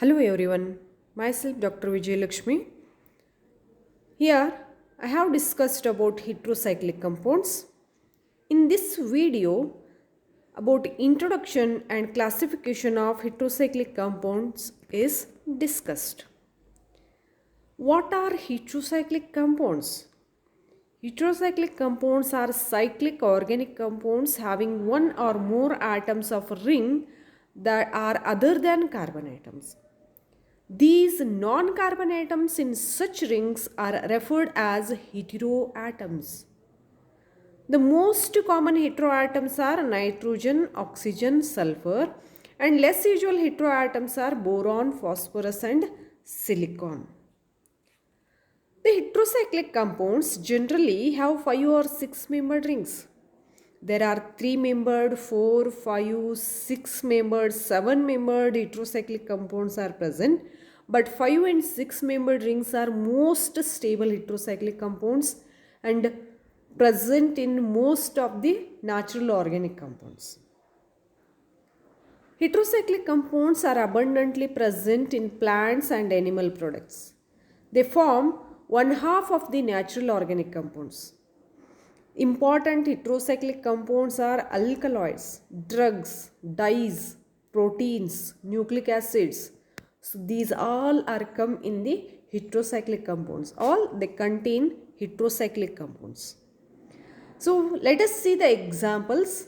Hello everyone, myself Dr. Vijay Lakshmi. Here I have discussed about heterocyclic compounds. In this video about introduction and classification of heterocyclic compounds is discussed. What are heterocyclic compounds? Heterocyclic compounds are cyclic organic compounds having one or more atoms of a ring that are other than carbon atoms. These non-carbon atoms in such rings are referred as heteroatoms. The most common heteroatoms are nitrogen, oxygen, sulfur, and less usual heteroatoms are boron, phosphorus, and silicon. The heterocyclic compounds generally have 5 or 6 membered rings. There are 3 membered, 4, 5, 6 membered, 7 membered heterocyclic compounds are present, but 5 and 6 membered rings are most stable heterocyclic compounds and present in most of the natural organic compounds. Heterocyclic compounds are abundantly present in plants and animal products. They form one half of the natural organic compounds. Important heterocyclic compounds are alkaloids, drugs, dyes, proteins, nucleic acids. So these all are come in the heterocyclic compounds. All they contain heterocyclic compounds. So let us see the examples.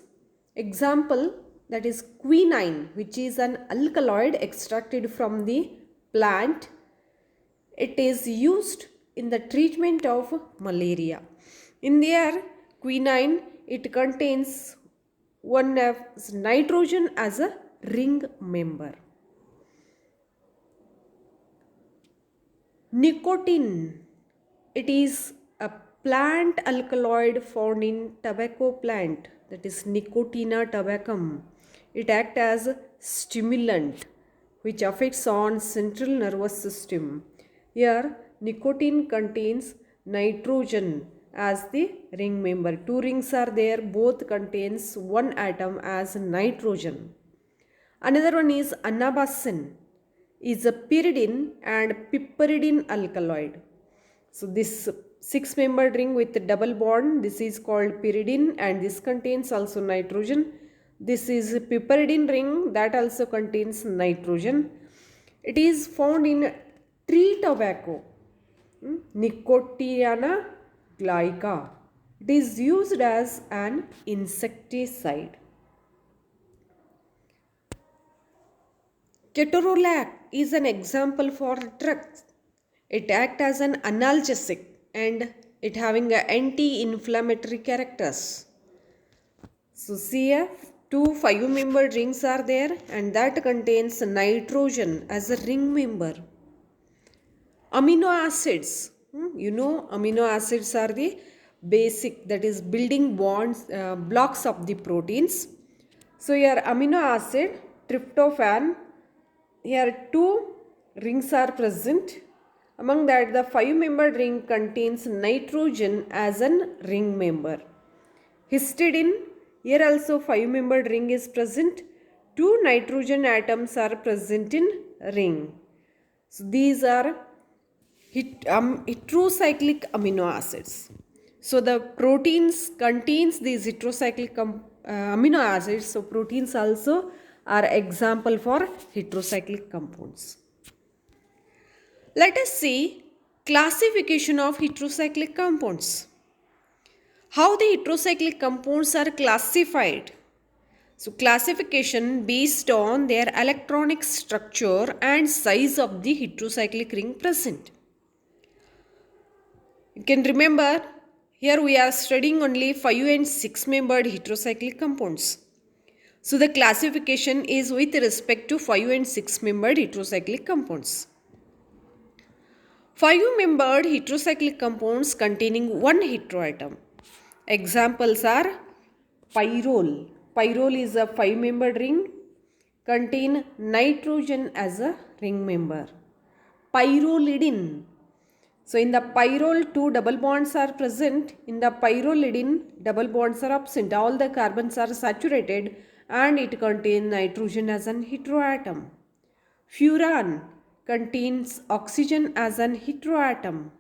Example, that is quinine, which is an alkaloid extracted from the plant. It is used in the treatment of malaria. In there, quinine, it contains one as nitrogen as a ring member. Nicotine, it is a plant alkaloid found in tobacco plant, that is Nicotina tabacum. It acts as a stimulant which affects on central nervous system. Here nicotine contains nitrogen as the ring member. Two rings are there, both contains one atom as nitrogen. Another one is anabasine, is a pyridine and piperidine alkaloid. So this 6-membered ring with a double bond, this is called pyridine and this contains also nitrogen. This is a piperidine ring that also contains nitrogen. It is found in tree tobacco, Nicotiana glauca. It is used as an insecticide. Ketorolac is an example for drugs. It acts as an analgesic and it having a anti-inflammatory characters. So see here, two 5-membered rings are there and that contains nitrogen as a ring member. Amino acids, amino acids are the basic, that is building bonds, blocks of the proteins. So here amino acid, tryptophan, here two rings are present. Among that, the 5-membered ring contains nitrogen as a ring member. Histidine, here also 5-membered ring is present. Two nitrogen atoms are present in ring. So these are heterocyclic amino acids. So the proteins contains these heterocyclic amino acids. So proteins also are example for heterocyclic compounds. Let us see classification of heterocyclic compounds. How the heterocyclic compounds are classified. So classification based on their electronic structure and size of the heterocyclic ring present. You can remember here we are studying only 5 and 6-membered heterocyclic compounds. So the classification is with respect to 5 and 6-membered heterocyclic compounds. 5-membered heterocyclic compounds containing one heteroatom. Examples are pyrrole. Pyrrole is a 5-membered ring, contain nitrogen as a ring member. Pyrrolidine. So in the pyrrole, two double bonds are present. In the pyrrolidine, double bonds are absent. All the carbons are saturated and it contains nitrogen as an heteroatom. Furan contains oxygen as an heteroatom.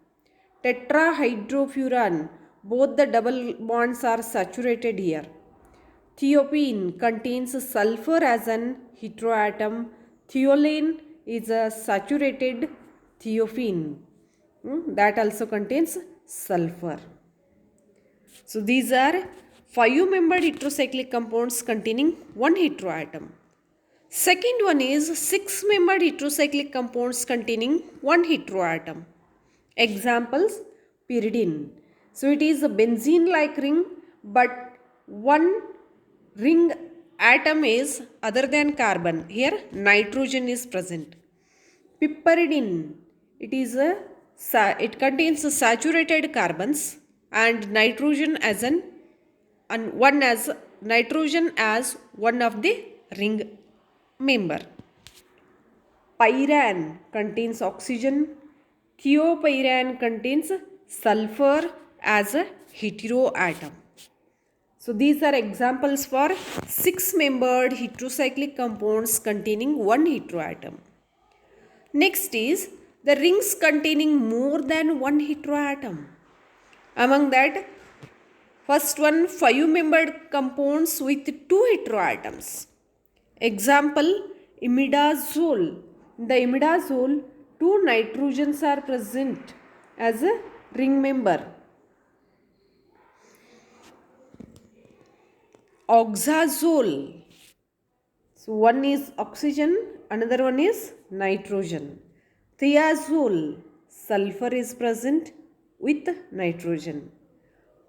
Tetrahydrofuran, both the double bonds are saturated here. Thiopene contains sulfur as an heteroatom. Thiolane is a saturated thiophene that also contains sulfur. So these are 5-membered heterocyclic compounds containing one heteroatom. Second one is 6-membered heterocyclic compounds containing one heteroatom. Examples: pyridine. So it is a benzene-like ring, but one ring atom is other than carbon. Here nitrogen is present. Piperidine. It contains saturated carbons and nitrogen as nitrogen as one of the ring member. Pyran contains oxygen. Thiopyran contains sulfur as a heteroatom. So these are examples for 6-membered heterocyclic compounds containing one heteroatom. Next is the rings containing more than one heteroatom. Among that, first one, 5-membered compounds with 2 heteroatoms. Example, imidazole. In the imidazole, 2 nitrogens are present as a ring member. Oxazole. So one is oxygen, another one is nitrogen. Thiazole, sulfur is present with nitrogen.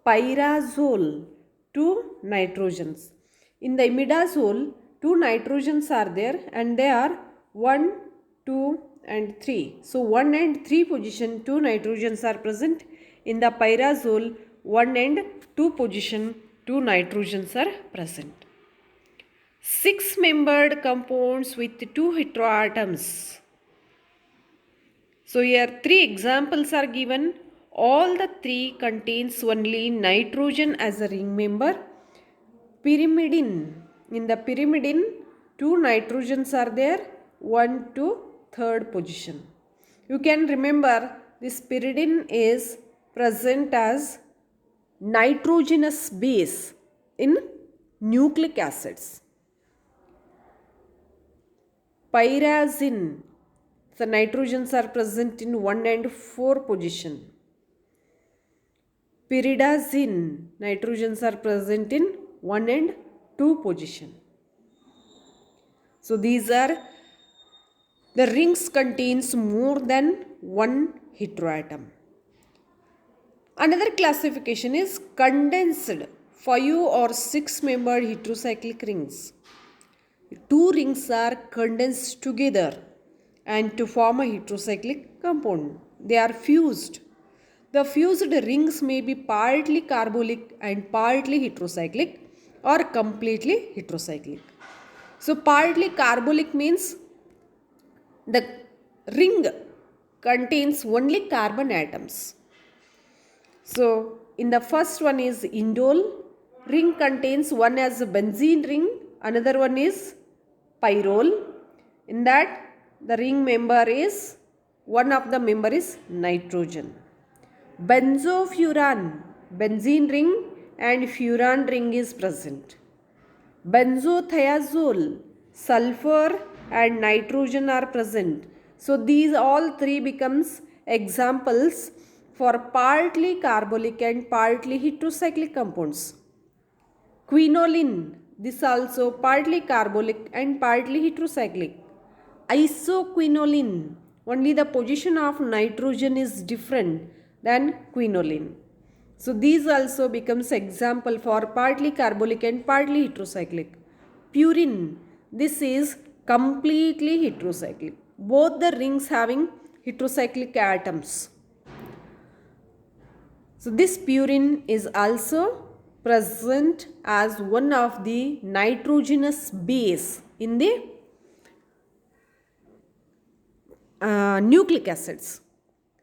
Pyrazole, 2 nitrogens. In the imidazole, 2 nitrogens are there and they are 1, 2 and 3. So 1 and 3 position 2 nitrogens are present. In the pyrazole, 1 and 2 position 2 nitrogens are present. 6-membered compounds with 2 heteroatoms. So here 3 examples are given. All the 3 contains only nitrogen as a ring member. Pyrimidine. In the pyrimidine, 2 nitrogens are there, 1 to 3rd position. You can remember this pyridine is present as nitrogenous base in nucleic acids. Pyrazine, the nitrogens are present in 1 and 4 position. Pyridazine, nitrogens are present in 1 and 2 position. So these are the rings contains more than one heteroatom. Another classification is condensed 5 or 6-membered heterocyclic rings. 2 rings are condensed together and to form a heterocyclic compound. They are fused. The fused rings may be partly carbolic and partly heterocyclic or completely heterocyclic. So partly carbolic means the ring contains only carbon atoms. So in the first one is indole, ring contains one as a benzene ring, another one is pyrrole. In that the ring member is, one of the member is nitrogen. Benzofuran, benzene ring and furan ring is present. Benzothiazole, sulfur and nitrogen are present. So these all 3 becomes examples for partly carbolic and partly heterocyclic compounds. Quinoline, this also partly carbolic and partly heterocyclic. Isoquinoline, only the position of nitrogen is different than quinoline. So these also becomes example for partly carbolic and partly heterocyclic. Purine, this is completely heterocyclic. Both the rings having heterocyclic atoms. So this purine is also present as one of the nitrogenous base in the nucleic acids.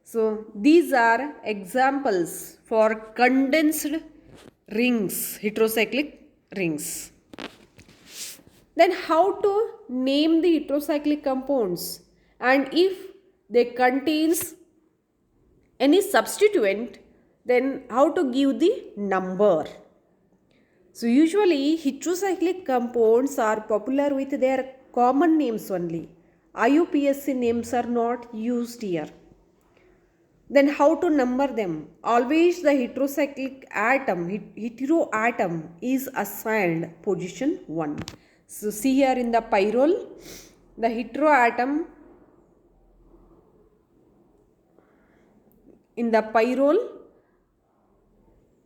So these are examples for condensed rings, heterocyclic rings. Then how to name the heterocyclic compounds, and if they contains any substituent, then how to give the number. So usually heterocyclic compounds are popular with their common names only. IUPAC names are not used here. Then how to number them? Always the heterocyclic atom, heteroatom is assigned position 1. So see here in the pyrrole, the heteroatom in the pyrrole,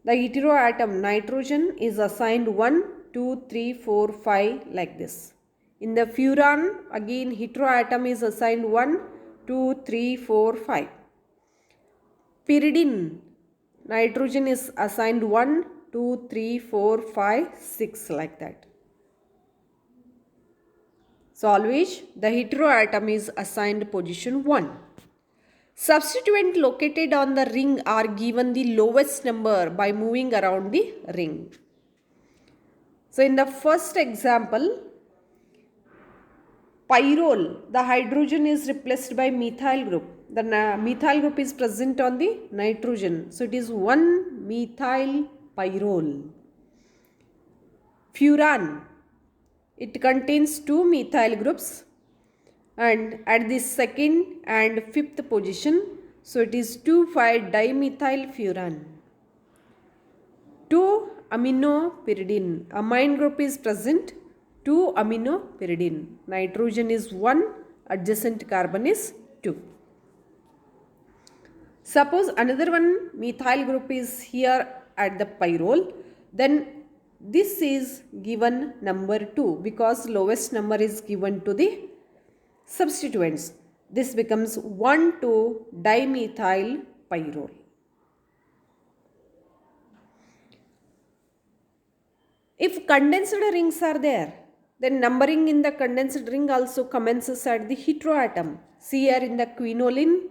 the heteroatom nitrogen is assigned 1, 2, 3, 4, 5 like this. In the furan, again heteroatom is assigned 1, 2, 3, 4, 5. Pyridine, nitrogen is assigned 1, 2, 3, 4, 5, 6 like that. So always the heteroatom is assigned position 1. Substituent located on the ring are given the lowest number by moving around the ring. So in the first example, pyrrole, the hydrogen is replaced by methyl group. The methyl group is present on the nitrogen. So it is 1 methyl pyrrole. Furan, it contains 2 methyl groups, and at the second and fifth position, so it is 2,5-dimethyl furan. 2-aminopyridine, amine group is present, 2-aminopyridine. Nitrogen is 1, adjacent carbon is 2. Suppose another one methyl group is here at the pyrrole, then this is given number 2 because lowest number is given to the substituents. This becomes 1,2-dimethyl pyrrole. If condensed rings are there, then numbering in the condensed ring also commences at the heteroatom. See here in the quinoline,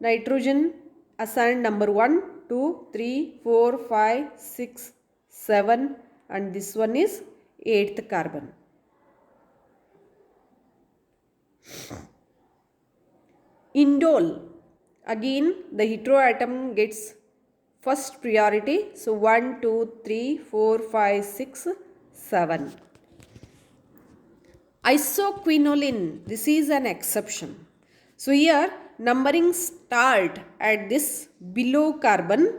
nitrogen assigned number 1, 2, 3, 4, 5, 6, 7, and this one is 8th carbon. Indole, again the heteroatom gets first priority. So 1, 2, 3, 4, 5, 6, 7. Isoquinoline, this is an exception. So here numbering start at this below carbon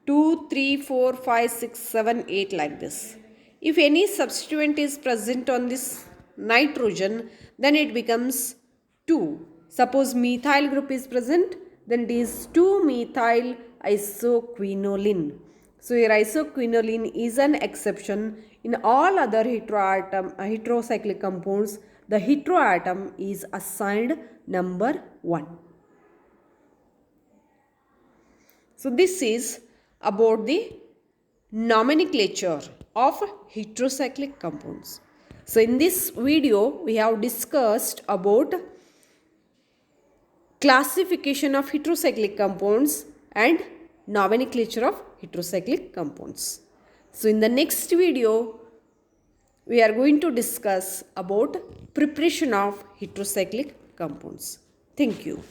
2, 3, 4, 5, 6, 7, 8 like this. If any substituent is present on this nitrogen, then it becomes 2. Suppose methyl group is present, then it is 2-methyl isoquinoline. So here isoquinoline is an exception. In all other heterocyclic compounds, the heteroatom is assigned number 1. So this is about the nomenclature of heterocyclic compounds. So in this video, we have discussed about classification of heterocyclic compounds and nomenclature of heterocyclic compounds. So in the next video, we are going to discuss about preparation of heterocyclic compounds. Thank you.